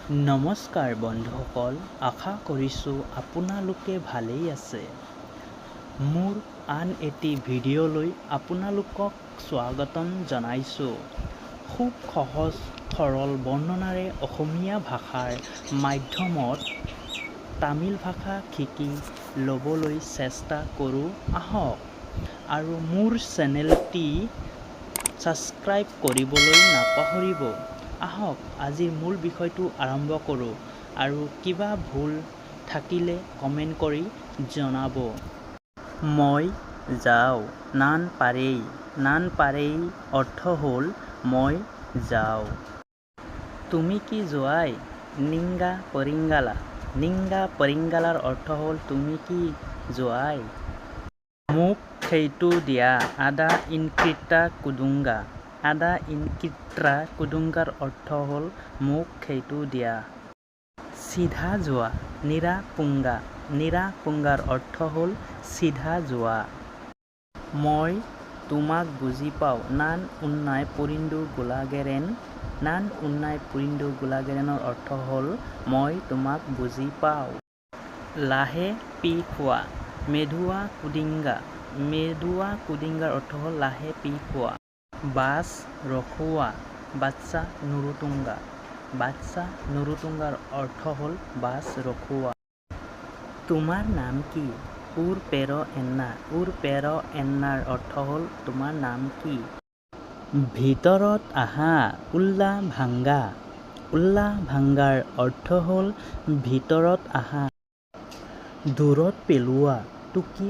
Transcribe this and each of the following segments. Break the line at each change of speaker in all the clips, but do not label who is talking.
নমস্কাৰ বন্ধুসকল, আশা কৰিছোঁ আপোনালোকে ভালেই আছে। মোৰ আন এটি ভিডিঅ'লৈ আপোনালোকক স্বাগতম জনাইছোঁ। খুব সহজ সৰল বৰ্ণনাৰে অসমীয়া ভাষাৰ মাধ্যমত তামিল ভাষা শিকি ল'বলৈ চেষ্টা কৰোঁ আহক। আৰু মোৰ চেনেলটি ছাবস্ক্ৰাইব কৰিবলৈ নাপাহৰিব। আহক আজিৰ মূল বিষয়টো আৰম্ভ কৰোঁ আৰু কিবা ভুল থাকিলে কমেণ্ট কৰি জনাব। মই যাওঁ নান পাৰেই অৰ্থ হ'ল মই যাওঁ। তুমি কি যোৱাই? নিংগা পৰিংগালাৰ অৰ্থ হ'ল তুমি কি যোৱাই? মোক সেইটো দিয়া। আদা ইনক্ৰিত্ৰা কুদুংগাৰ অৰ্থ হ'ল মোক সেইটো দিয়া। চিধা যোৱা। নিৰাপুংগাৰ অৰ্থ হ'ল চিধা যোৱা। মই তোমাক বুজি পাওঁ। নান উন্নাই পুৰিন্দু গুলাগেৰেনৰ অৰ্থ হ'ল মই তোমাক বুজি পাওঁ। লাহে পি খোৱা। মেদুৱা কুদিংগাৰ অৰ্থ হ'ল লাহে পি খোৱা। বাছ ৰখোৱা। বাচ্চা নুৰুতুংগাৰ অৰ্থ হ'ল বাছ ৰখোৱা। তোমাৰ নাম কি? উৰ পেৰ এন্নাৰ অৰ্থ হ'ল তোমাৰ নাম কি? ভিতৰত আহা। উল্লা ভাংগাৰ অৰ্থ হ'ল ভিতৰত আহা। দূৰত পেলোৱা। টুকি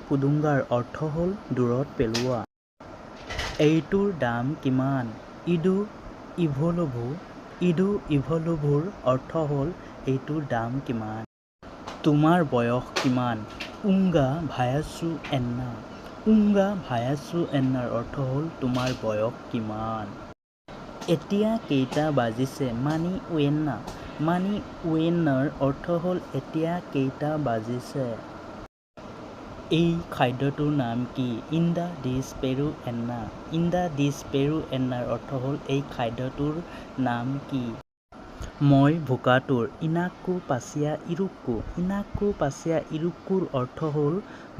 পুদুংগাৰ অৰ্থ হ'ল দূৰত পেলোৱা। এইটোৰ দাম কিমান? ইডু ইভলভুৰ অৰ্থ হ'ল এইটোৰ দাম কিমান। তোমাৰ বয়স কিমান? উংগা ভায়াচু এন্নাৰ অৰ্থ হ'ল তোমাৰ বয়স কিমান। এতিয়া কেইটা বাজিছে? মানি উয়েন্নাৰ অৰ্থ হ'ল এতিয়া কেইটা বাজিছে। এই খাদ্যটোৰ নাম কি? ইন্দা ডিছ পেৰু এন্নাৰ অৰ্থ হ'ল এই খাদ্যটোৰ নাম কি? মই ভোকাতুৰ। ইনাক্কু পাচিয়া ইৰুক্কুৰ অৰ্থ হ'ল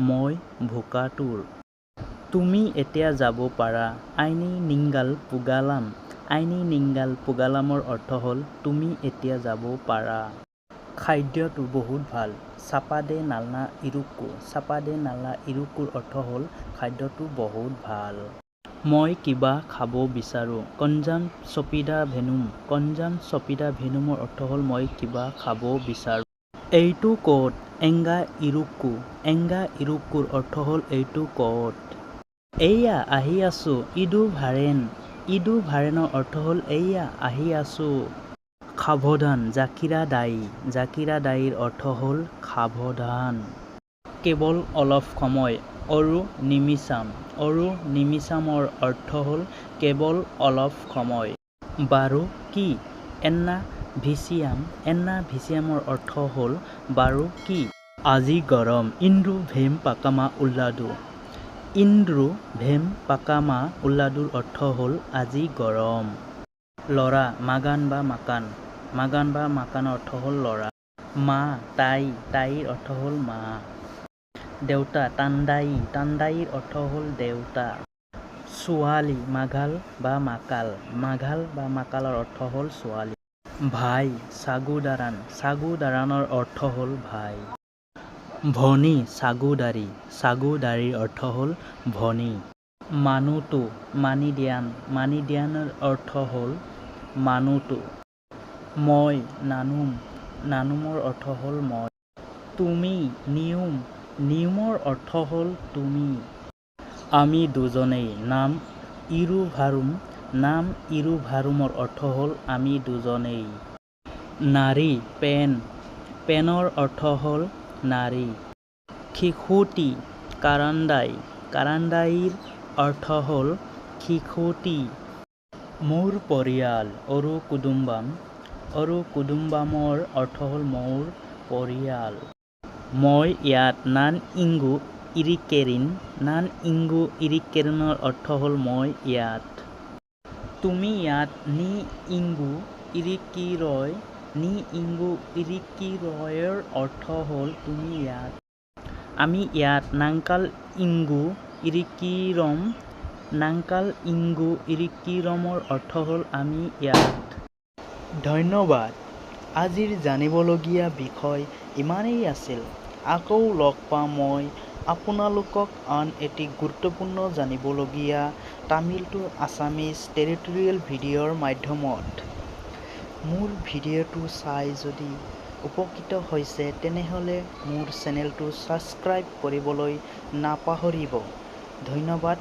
মই ভোকাতুৰ। তুমি এতিয়া যাব পাৰা। আইনি নিংগাল পুগালামৰ অৰ্থ হ'ল তুমি এতিয়া যাব পাৰা। খাদ্যটো বহুত ভাল। চাপাদে নাল্লা ইৰুক্কুৰ অৰ্থ হ'ল খাদ্যটো বহুত ভাল। মই কিবা খাব বিচাৰোঁ। কঞ্জাম চপিডা ভেনুমৰ অৰ্থ হ'ল মই কিবা খাব বিচাৰোঁ। এইটো ক'ত? এংগা ইৰুক্কুৰ অৰ্থ হ'ল এইটো ক'ত। এইয়া আহি আছোঁ। ইডু ভাৰেনৰ অৰ্থ হ'ল এইয়া আহি আছোঁ। সাৱধান। জাকিৰা দাইৰ অৰ্থ হ'ল সাৱধান। কেৱল অলপ সময়। অৰু নিমিচামৰ অৰ্থ হ'ল কেৱল অলপ সময়। বাৰু কি? এন্না ভিচিয়ামৰ অৰ্থ হ'ল বাৰু কি? আজি গৰম। ইন্দ্ৰু ভেম পাকামা উল্লাদুৰ অৰ্থ হ'ল আজি গৰম। ল'ৰা। মাগান বা মাকানৰ অৰ্থ হ'ল ল'ৰা। মা তাইৰ অৰ্থ হ'ল মা। দেউতা। তাণ্ডাইৰ অৰ্থ হ'ল দেউতা। ছোৱালী। মাঘাল বা মাকালৰ অৰ্থ হ'ল ছোৱালী। ভাই। চাগুদাৰানৰ অৰ্থ হ'ল ভাই। ভনী। চাগুদাৰীৰ অৰ্থ হ'ল ভনী। মানুহটো। মানিডিয়ানৰ অৰ্থ হ'ল মানুহটো। মই। নানুমৰ অৰ্থ হ'ল মই। তুমি। নিউমৰ অৰ্থ হ'ল তুমি। আমি দুজনেই। নাম ইৰুভাৰুমৰ অৰ্থ হ'ল আমি দুজনেই। নাৰী। পেনৰ অৰ্থ হ'ল নাৰী। শিশুটি। কাৰান্দাইৰ অৰ্থ হ'ল শিশুটি। মোৰ পৰিয়াল। অৰু কুদুম্বামৰ অৰ্থ হ'ল মোৰ পৰিয়াল। মই ইয়াত। নান ইংগু ইৰিক্কেৰিনৰ অৰ্থ হ'ল মই ইয়াত। তুমি ইয়াত। নি ইংগু ইৰিকিৰয় নি ইংগু ইৰিকিৰয়ৰ অৰ্থ হ'ল তুমি ইয়াত। আমি ইয়াত নাংকাল ইংগু ইৰিকিৰম নাংকাল ইংগু ইৰিকিৰমৰ অৰ্থ হ'ল আমি ইয়াত। ধন্যবাদ। আজিৰ জানিবলগীয়া বিষয় ইমানেই আছিল। আকৌ লগ পাম মই আপোনালোকক আন এটি গুৰুত্বপূৰ্ণ জানিবলগীয়া তামিল টু আছামিজ টেৰিটৰিয়েল ভিডিঅ'ৰ মাধ্যমত। মোৰ ভিডিঅ'টো চাই যদি উপকৃত হৈছে তেনেহ'লে মোৰ চেনেলটো ছাবস্ক্ৰাইব কৰিবলৈ নাপাহৰিব। ধন্যবাদ।